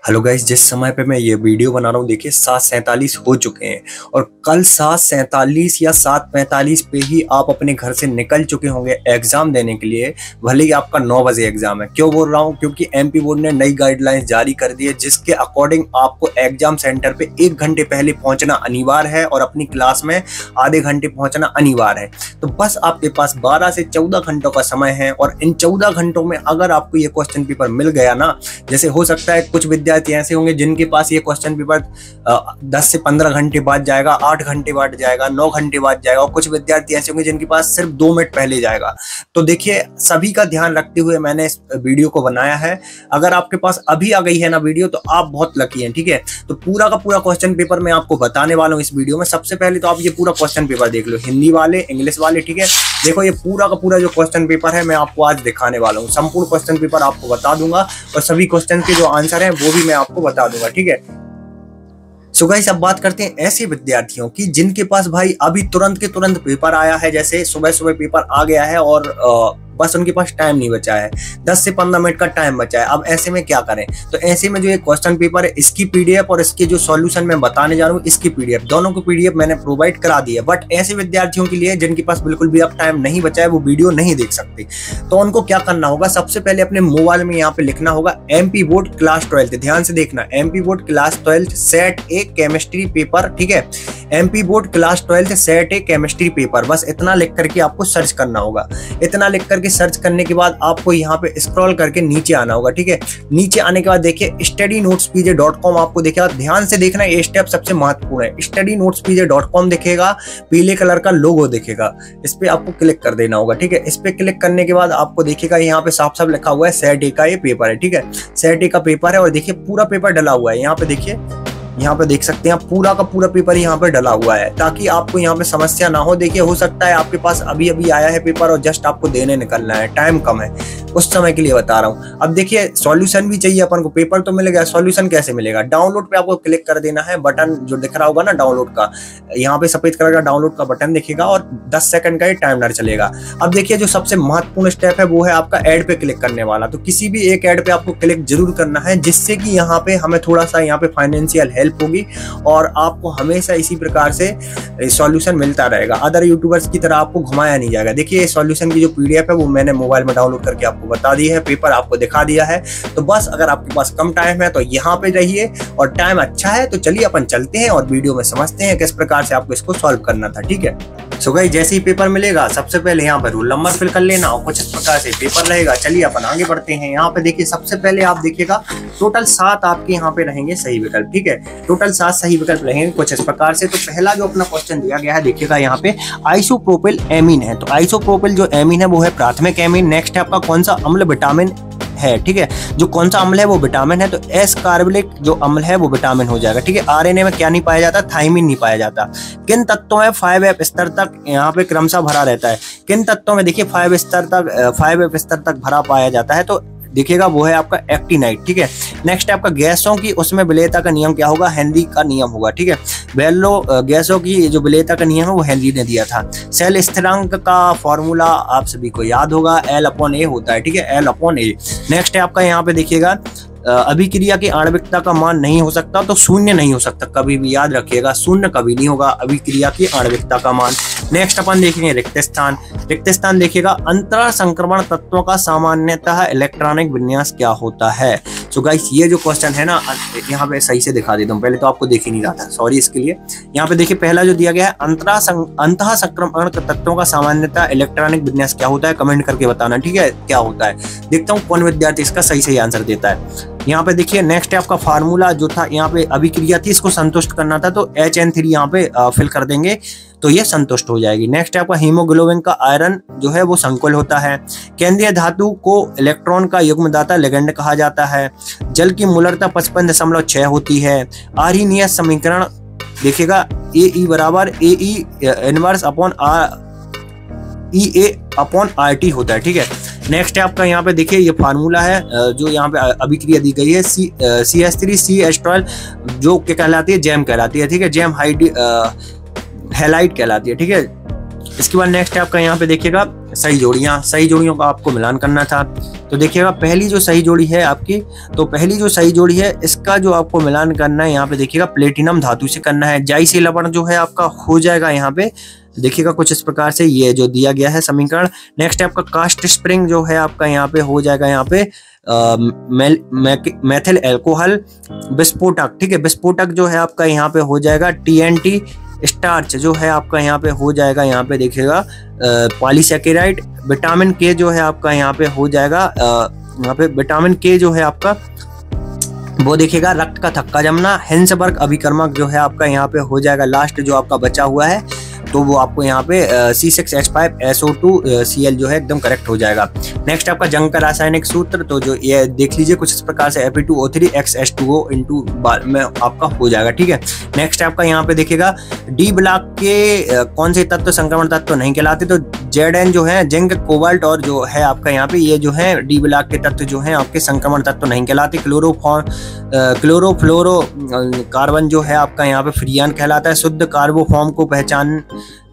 Hello guys, जिस समय पे मैं ये वीडियो बना रहा हूँ देखिए 7:47 हो चुके हैं और कल 7:47 या 7:45 पे ही आप अपने घर से निकल चुके होंगे एग्जाम देने के लिए। भले ही आपका 9 बजे एग्जाम है। क्यों बोल रहा हूँ? क्योंकि एमपी बोर्ड ने नई गाइडलाइंस जारी कर दी है जिसके अकॉर्डिंग आपको एग्जाम सेंटर पे 1 घंटे पहले पहुंचना अनिवार्य है और अपनी क्लास में आधे घंटे पहुंचना अनिवार्य है। तो बस आपके पास 12 से 14 घंटों का समय है और इन 14 घंटों में अगर आपको ये क्वेश्चन पेपर मिल गया ना, जैसे हो सकता है कुछ विद्यार्थी ऐसे होंगे जिनके पास ये क्वेश्चन पेपर 10 से 15 घंटे बाद जाएगा, 8 घंटे बाद जाएगा, 9 घंटे बाद जाएगा और कुछ विद्यार्थी ऐसे होंगे जिनके पास सिर्फ 2 मिनट पहले जाएगा। तो देखिए, सभी का ध्यान रखते हुए मैंने इस वीडियो को बनाया है। अगर आपके पास अभी आ गई है ना वीडियो तो आप बहुत लकी हैं, ठीक है। तो पूरा का पूरा क्वेश्चन पेपर मैं आपको बताने वाला हूँ इस वीडियो में। सबसे पहले तो आप ये पूरा क्वेश्चन पेपर देख लो, हिंदी वाले, इंग्लिश वाले, ठीक है। देखो, ये पूरा का पूरा जो क्वेश्चन पेपर है मैं आपको आज दिखाने वाला हूँ। संपूर्ण क्वेश्चन पेपर आपको बता दूंगा और सभी क्वेश्चन के जो आंसर हैं वो भी मैं आपको बता दूंगा, ठीक है। सो गाइस, अब बात करते हैं ऐसे विद्यार्थियों की जिनके पास भाई अभी तुरंत के तुरंत पेपर आया है, जैसे सुबह सुबह पेपर आ गया है और बस उनके पास टाइम नहीं बचा है, 10 से 15 मिनट का टाइम बचा है। अब ऐसे में क्या करें? तो ऐसे में जो ये क्वेश्चन पेपर है इसकी पीडीएफ और इसके जो सॉल्यूशन मैं बताने जा रहा हूँ इसकी पीडीएफ, दोनों को पीडीएफ मैंने प्रोवाइड करा दी है। बट ऐसे विद्यार्थियों के लिए जिनके पास बिल्कुल भी अब टाइम नहीं बचा है, वो वीडियो नहीं देख सकते। तो उनको क्या करना होगा? सबसे पहले अपने मोबाइल में यहाँ पे लिखना होगा एमपी बोर्ड क्लास 12। ध्यान से देखना, एमपी बोर्ड क्लास 12 सेट ए केमिस्ट्री पेपर, ठीक है। एमपी बोर्ड क्लास 12 सेट ए केमिस्ट्री पेपर, बस इतना लिख करके आपको सर्च करना होगा। इतना लिख करके सर्च करने के बाद आपको यहाँ पे स्क्रॉल करके नीचे आना होगा, ठीक है। नीचे आने के बाद देखिए studynotespj.com आपको दिखेगा। ध्यान से देखना, ये स्टेप सबसे महत्वपूर्ण है। studynotespj.com दिखेगा, पीले कलर का लोगो दिखेगा, इस पे आपको क्लिक कर देना होगा, ठीक है। इस पे क्लिक करने के बाद आपको देखिएगा यहाँ पे साफ साफ लिखा हुआ है सेट ए का ये पेपर है, ठीक है। सेट ए का पेपर है और देखिए पूरा पेपर डला हुआ है। यहाँ पे देखिए, यहाँ पे देख सकते हैं आप, पूरा का पूरा पेपर यहाँ पे डला हुआ है ताकि आपको यहाँ पे समस्या ना हो। देखिए, हो सकता है आपके पास अभी अभी आया है पेपर और जस्ट आपको देने निकलना है, टाइम कम है, उस समय के लिए बता रहा हूँ। अब देखिए, सॉल्यूशन भी चाहिए अपन को। पेपर तो मिल गया, सॉल्यूशन कैसे मिलेगा? डाउनलोड पे आपको क्लिक कर देना है, बटन जो दिख रहा होगा ना डाउनलोड का, यहाँ पे सफेद कलर का डाउनलोड का बटन दिखेगा और 10 सेकंड का ये टाइमर चलेगा। अब देखिए, जो सबसे महत्वपूर्ण स्टेप है वो है आपका ऐड पे क्लिक करने वाला। तो किसी भी एक ऐड पे आपको क्लिक जरूर करना है जिससे कि यहाँ पे हमें थोड़ा सा यहाँ पे फाइनेंशियल हेल्प होगी और आपको हमेशा इसी प्रकार से सॉल्यूशन मिलता रहेगा। अदर यूट्यूबर्स की तरह आपको घुमाया नहीं जाएगा। देखिए, सॉल्यूशन की जो पीडीएफ है वो मैंने मोबाइल में डाउनलोड करके आपको बता दी है, पेपर आपको दिखा दिया है। तो बस अगर आपके पास कम टाइम है तो यहाँ पे रहिए और टाइम अच्छा है तो चलिए अपन चलते हैं और वीडियो में समझते हैं किस प्रकार से आपको इसको सॉल्व करना था, ठीक है। सो गाइस, जैसे ही पेपर मिलेगा सबसे पहले यहाँ पे रोल नंबर फिल कर लेना और कुछ इस प्रकार से पेपर रहेगा। चलिए अपन आगे बढ़ते हैं। यहाँ पे देखिए, सबसे पहले आप देखिएगा टोटल 7 आपके यहाँ पे रहेंगे सही विकल्प, ठीक है। टोटल 7 सही विकल्प रहेंगे कुछ इस प्रकार से। तो पहला जो अपना क्वेश्चन दिया गया है, देखिएगा यहाँ पे आइसोप्रोपिल एमीन है। तो आइसोप्रोपिल जो एमीन है वो है प्राथमिक एमीन। नेक्स्ट है आपका कौन सा अम्ल? विटामिन है, ठीक है। जो कौन सा अम्ल है वो विटामिन है, तो एस कार्बोलिक जो अम्ल है वो विटामिन हो जाएगा, ठीक है। आरएनए में क्या नहीं पाया जाता? थायमिन नहीं पाया जाता। किन तत्वों में 5F स्तर तक यहाँ पे क्रमशः भरा रहता है? किन तत्वों में देखिए 5F स्तर तक भरा पाया जाता है? तो देखिएगा वो है आपका एक्टिनाइट, ठीक है। नेक्स्ट है आपका गैसों की, उसमें विलेयता का नियम क्या होगा? हेनरी का नियम होगा, ठीक है। वेल्लो गैसों की जो विलेयता का नियम है वो हेनरी ने दिया था। सेल स्थिरांक का फॉर्मूला आप सभी को याद होगा, L/A होता है, ठीक है, L/A। नेक्स्ट है आपका यहाँ पे देखिएगा अभिक्रिया की आणविकता का मान नहीं हो सकता, तो शून्य नहीं हो सकता, कभी भी याद रखिएगा, शून्य कभी नहीं होगा अभिक्रिया की आणविकता का मान। नेक्स्ट अपन देखेंगे रिक्त स्थान। रिक्त स्थान देखिएगा अंतरा संक्रमण तत्वों का सामान्यतः इलेक्ट्रॉनिक विन्यास क्या होता है? सो गाइस, ये जो क्वेश्चन है ना, यहाँ पे सही से दिखा देता हूँ, पहले तो आपको देख ही नहीं रहा था, सॉरी इसके लिए। यहाँ पे देखिए पहला जो दिया गया है अंतः संक्रमण तत्वों का सामान्यतः इलेक्ट्रॉनिक विन्यास क्या होता है? कमेंट करके बताना, ठीक है, क्या होता है। देखता हूँ कौन विद्यार्थी इसका सही आंसर देता है। यहाँ पे देखिए नेक्स्ट है आपका फार्मूला जो था, यहाँ पे अभिक्रिया थी, इसको संतुष्ट करना था, तो HN3 यहाँ पे फिल कर देंगे तो ये संतुष्ट हो जाएगी। नेक्स्ट है आपका हीमोग्लोबिन का आयरन जो है वो संकुल होता है। केंद्रीय धातु को इलेक्ट्रॉन का युग्मदाता लिगेंड कहा जाता है। जल की मूलरता 55.6 होती है। आर्हीनियस समीकरण देखिएगा AE बराबर AE inverse upon EA upon RT होता है, ठीक है। नेक्स्ट है आपका यहाँ पे देखिए ये फार्मूला है जो यहाँ पे अभिक्रिया दी गई है, CH3CH12 जो क्या कहलाती है? जैम कहलाती है, ठीक है, जैम हैलाइड कहलाती है, ठीक है। इसके बाद नेक्स्ट है आपका यहाँ पे देखिएगा सही जोड़ियों का आपको मिलान करना था। तो देखिएगा पहली जो सही जोड़ी है आपकी, तो पहली जो सही जोड़ी है इसका जो आपको मिलान करना है यहाँ पे देखिएगा प्लेटिनम धातु से करना है। जाई से लवण जो है आपका हो जाएगा यहाँ पे, देखिएगा कुछ इस प्रकार से ये जो दिया गया है समीकरण। नेक्स्ट आपका कास्ट स्प्रिंग जो है आपका यहाँ पे हो जाएगा यहाँ पे मेथिल एल्कोहल विस्फोटक, ठीक है। विस्फोटक जो है आपका यहाँ पे हो जाएगा TNT। स्टार्च जो है आपका यहाँ पे हो जाएगा यहाँ पे देखिएगा पॉलीसैकेराइड। विटामिन के जो है आपका यहाँ पे हो जाएगा यहाँ पे विटामिन के जो है आपका वो देखिएगा रक्त का थक्का जमना। हिंसबर्ग अभिकर्मक जो है आपका यहाँ पे हो जाएगा लास्ट जो आपका बचा हुआ है, तो वो आपको यहाँ पे C6H5SO2Cl जो है एकदम करेक्ट हो जाएगा। नेक्स्ट आपका जंग का रासायनिक सूत्र, तो जो ये देख लीजिए कुछ इस प्रकार से Fe2O3 इंटू में आपका हो जाएगा, ठीक है। नेक्स्ट आपका यहाँ पे देखिएगा डी ब्लॉक के कौन से तत्व संक्रमण तत्व नहीं कहलाते, तो Zn जो है जिंक कोबाल्ट और जो है आपका यहाँ पे ये जो है डी ब्लॉक के तत्व जो है आपके संक्रमण तत्व नहीं कहलाते। क्लोरोफ्लोरो कार्बन जो है आपका यहाँ पे फ्रियान कहलाता है। शुद्ध कार्बोफॉर्म को पहचान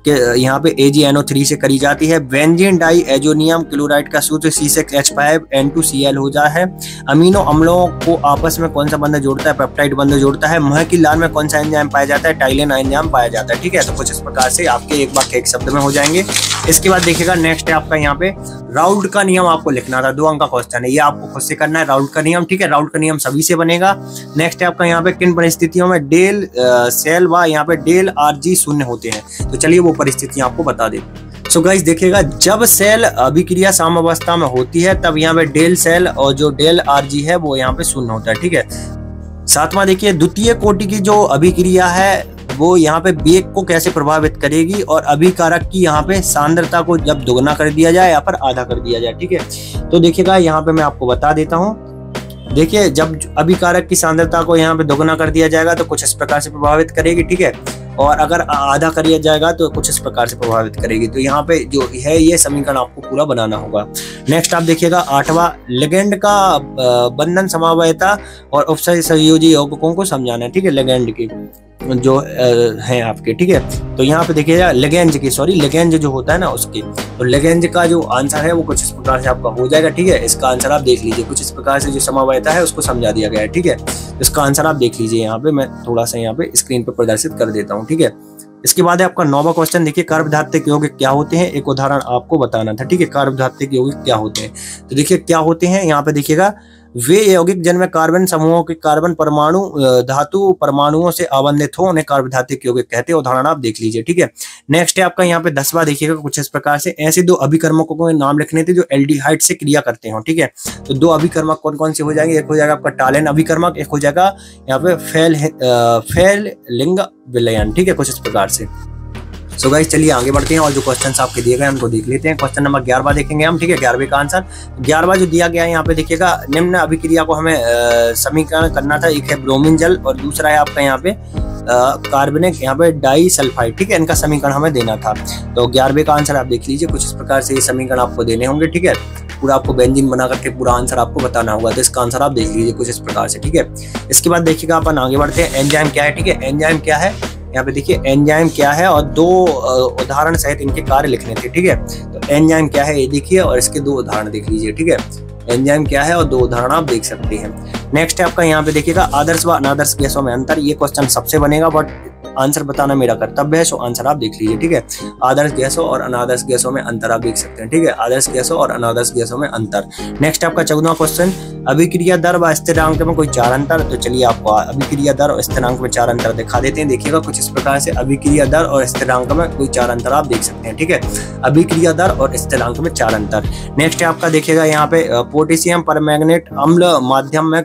के यहाँ पे AgNO3 से करी जाती है। बेंजीन डाई एजोनियम क्लोराइड का सूत्र C6H5N2Cl हो जाता है। अमीनो अम्लों को आपस में कौन सा बंध जोड़ता है, पेप्टाइड बंध जोड़ता है। मह की लार में कौन सा एंजाइम पाया जाता है, टाइलिन एंजाइम पाया जाता है, ठीक है। तो कुछ इस प्रकार से आपके एक वाक्य एक शब्द में हो जाएंगे। इसके बाद देखिएगा नेक्स्ट है आपका यहाँ पे राउल्ट का नियम आपको लिखना था, 2 अंक का क्वेश्चन है, ये आपको खुद से करना है राउल्ट का नियम, ठीक है। राउल्ट का नियम सभी से बनेगा। नेक्स्ट है आपका यहाँ पे किन परिस्थितियों में डेल सेल व यहाँ पे डेल RG शून्य होते हैं, तो चलिए वो परिस्थितियां आपको बता देते। सो गाइस देखिएगा जब सेल अभिक्रिया साम्यावस्था में होती है तब यहाँ पे डेल सेल और जो डेल RG है वो यहाँ पे शून्य होता है, ठीक है। सातवां देखिए द्वितीय कोटि की जो अभिक्रिया है वो यहाँ पे वेग को कैसे प्रभावित करेगी और अभिकारक की यहाँ पे सांद्रता को जब दोगुना कर दिया जाए या फिर आधा कर दिया जाए, ठीक है। तो देखिएगा यहाँ पे मैं आपको बता देता हूँ। देखिए जब अभिकारक की सांद्रता को यहाँ पे दोगुना कर दिया जाएगा तो कुछ इस प्रकार से प्रभावित करेगी, ठीक है। और अगर आधा कर दिया जाएगा तो कुछ इस प्रकार से प्रभावित करेगी। तो यहाँ पे जो है ये समीकरण आपको पूरा बनाना होगा। नेक्स्ट आप देखिएगा 8वां लिगेंड का बंधन समवायता और उपसहयोजी यौगिकों को समझाना है, ठीक है। लिगेंड की जो है आपके, ठीक है। तो यहाँ पे देखिएगा लिगेंज जो होता है ना उसकी, तो लिगेंज का जो आंसर है वो कुछ इस प्रकार से आपका हो जाएगा, ठीक है। इसका आंसर आप देख लीजिए, कुछ इस प्रकार से जो समवायता है उसको समझा दिया गया है, ठीक है। इसका आंसर आप देख लीजिए, यहाँ पे मैं थोड़ा सा यहाँ पे स्क्रीन पे प्रदर्शित कर देता हूँ, ठीक है। इसके बाद है आपका 9वां क्वेश्चन, देखिए कार्बधात्विक यौगिक क्या होते हैं, एक उदाहरण आपको बताना था, ठीक है। कार्बधात्विक यौगिक क्या होते हैं, तो देखिए क्या होते हैं, यहाँ पे देखिएगा वे यौगिक जिनमें कार्बन समूहों के कार्बन परमाणु धातु परमाणुओं से आबंधित हो उन्हें कार्बधात्विक यौगिक कहते हैं। उदाहरण आप देख लीजिए, ठीक है। नेक्स्ट है आपका यहाँ पे 10वां देखिएगा कुछ इस प्रकार से ऐसे 2 अभिकर्मकों के नाम लिखने थे जो एल्डिहाइड से क्रिया करते हो, ठीक है। तो 2 अभिकर्मक कौन कौन से हो जाएंगे, एक हो जाएगा आपका टालेन अभिकर्मक, एक हो जाएगा यहाँ पे फेल लिंग विलयन, ठीक है, कुछ इस प्रकार से। सो गाइस चलिए आगे बढ़ते हैं और जो क्वेश्चंस आपके दिए गए हैं उनको देख लेते हैं। क्वेश्चन नंबर 11वां देखेंगे हम, ठीक है। 11वें का आंसर 11वां जो दिया गया है यहाँ पे देखिएगा निम्न अभिक्रिया को हमें समीकरण करना था। एक है ब्रोमीन जल और दूसरा है आपका यहाँ पे कार्बनिक यहाँ पे डाई सल्फाइड, ठीक है। इनका समीकरण हमें देना था। तो 11वें का आंसर आप देख लीजिए, कुछ इस प्रकार से ये समीकरण आपको देने होंगे, ठीक है। पूरा आपको बेंजीन बना करके पूरा आंसर आपको बताना होगा। तो इसका आंसर आप देख लीजिए कुछ इस प्रकार से, ठीक है। इसके बाद देखिएगा अपन आगे बढ़ते हैं। एंजाइम क्या है, ठीक है। एंजाइम क्या है यहाँ पे देखिए, एंजाइम क्या है और 2 उदाहरण सहित इनके कार्य लिखने थे, ठीक है। तो एंजाइम क्या है ये देखिए और इसके 2 उदाहरण देख लीजिए, ठीक है। एंजाइम क्या है और 2 उदाहरण आप देख सकते हैं। नेक्स्ट है आपका यहाँ पे देखिएगा आदर्श व अनादर्श गैसों में अंतर। ये क्वेश्चन सबसे बनेगा बट आंसर बताना मेरा कर्तव्य है, सो आंसर आप देख लीजिए, ठीक है। आदर्श गैसों और अनादर्श गैसों में अंतर आप देख सकते हैं, ठीक है। आदर्श गैसों और अनादर्श गैसों में अंतर। नेक्स्ट आपका 14वां क्वेश्चन, अभिक्रिया दर व स्थिरांक में कोई 4 अंतर। तो चलिए आपको अभिक्रिया दर और स्थिरांक में 4 अंतर दिखा देते हैं। देखिएगा कुछ इस प्रकार से अभिक्रिया दर और स्थिरांक में कोई 4 अंतर आप देख सकते हैं, ठीक है। अभिक्रिया दर और स्थिरांक में 4 अंतर। नेक्स्ट है आपका देखिएगा यहाँ पे पोटेशियम परमैंगनेट अम्ल माध्यम में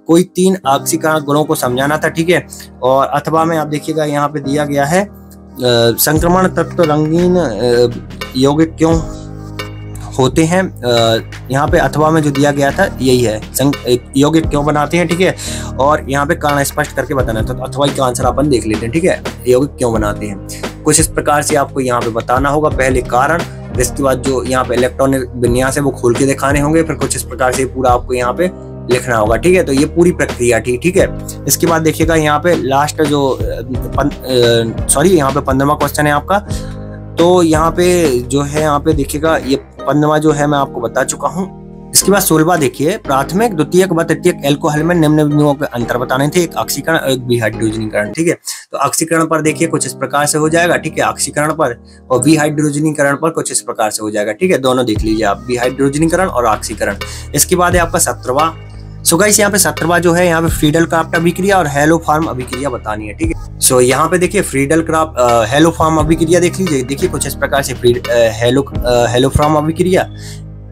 कोई 3 ऑक्सीकरण गुणों को समझाना था, ठीक है। और अथवा में आप देखिएगा यहाँ पे दिया गया है संक्रमण तत्व रंगीन यौगिक क्यों होते हैं। यहाँ पे अथवा में जो दिया गया था यही है, यौगिक क्यों बनाते हैं, ठीक है। और यहाँ पे कारण स्पष्ट करके बताना है। तो अथवा का आंसर अपन देख लेते हैं, ठीक है। यौगिक क्यों बनाते हैं कुछ इस प्रकार से आपको यहाँ पे बताना होगा। पहले कारण, इसके बाद जो यहाँ पे इलेक्ट्रॉनिक विन्यास है वो खोल के दिखाने होंगे, फिर कुछ इस प्रकार से पूरा आपको यहाँ पे लिखना होगा, ठीक है। तो ये पूरी प्रक्रिया थी, ठीक है। इसके बाद देखिएगा यहाँ पे लास्ट जो यहाँ पे 15वां क्वेश्चन है आपका, तो यहाँ पे जो है यहाँ पे देखिएगा ये 15वां जो है मैं आपको बता चुका हूँ। इसके बाद 16वां देखिए, प्राथमिक द्वितीयक व तृतीयक एल्कोहल में निम्न बिंदुओं के अंतर बताने थे, एक ऑक्सीकरण और एक विहाइड्रोजनीकरण। ठीक है, तो ऑक्सीकरण पर देखिए कुछ इस प्रकार से हो जाएगा। ठीक है, ऑक्सीकरण पर, और विहाइड्रोजनीकरण पर कुछ इस प्रकार से हो जाएगा। ठीक है, दोनों देख लीजिए आप, विहाइड्रोजनीकरण और ऑक्सीकरण। इसके बाद है आपका 17वां। सो गाइस यहाँ पे 17वां जो है यहाँ पे फ्रीडल क्राफ्ट अभिक्रिया और हेलोफॉर्म अभिक्रिया बतानी है। ठीक है, सो यहाँ पे देखिए फ्रीडल क्राफ्ट हेलोफॉर्म अभिक्रिया देख लीजिए, देखिए कुछ इस प्रकार से हेलोफॉर्म अभिक्रिया।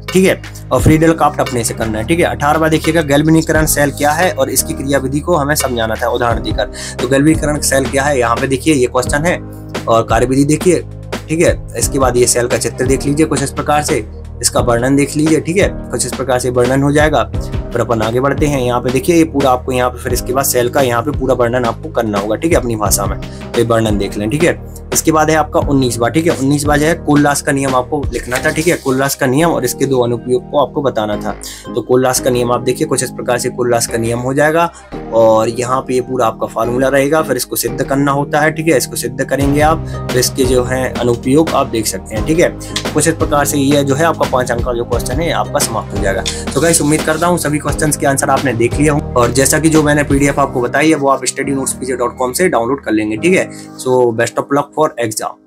ठीक है, और फ्रीडल क्राफ्ट अपने से करना है। ठीक है, 18वां देखिएगा, गैल्वेनीकरण सेल क्या है और इसकी क्रियाविधि को हमें समझाना था उदाहरण देकर। तो गैल्वेनीकरण सेल क्या है, यहाँ पे देखिए ये क्वेश्चन है और कार्यविधि देखिए। ठीक है, इसके बाद ये सेल का चित्र देख लीजिए कुछ इस प्रकार से, इसका वर्णन देख लीजिए। ठीक है, कुछ इस प्रकार से वर्णन हो जाएगा। फिर अपन आगे बढ़ते हैं। यहाँ पे देखिए ये पूरा आपको यहाँ पे फिर इसके बाद सेल का यहाँ पे पूरा वर्णन आपको करना होगा। ठीक है, अपनी भाषा में, तो ये वर्णन देख लें। ठीक है, इसके बाद है आपका 19वां। ठीक है, 19वां जो है कोल्लास का नियम आपको लिखना था। ठीक है, कोल्लास का नियम और इसके 2 अनुप्रयोग को आपको बताना था। तो कोल्लास का नियम आप देखिए कुछ इस प्रकार से कोल्लास का नियम हो जाएगा और यहाँ पे ये पूरा आपका फार्मूला रहेगा। फिर इसको सिद्ध करना होता है। ठीक है, इसको सिद्ध करेंगे आप, फिर इसके जो है अनुप्रयोग आप देख सकते हैं। ठीक है, कुछ इस प्रकार से ये जो है आपका 5 अंक का जो क्वेश्चन है आपका समाप्त हो जाएगा। तो गाइस उम्मीद करता हूँ सभी क्वेश्चंस के आंसर आपने देख लिया हूँ, और जैसा कि जो मैंने PDF आपको बताई है वो आप studynotespj.com से डाउनलोड कर लेंगे। ठीक है, so best of luck for exam.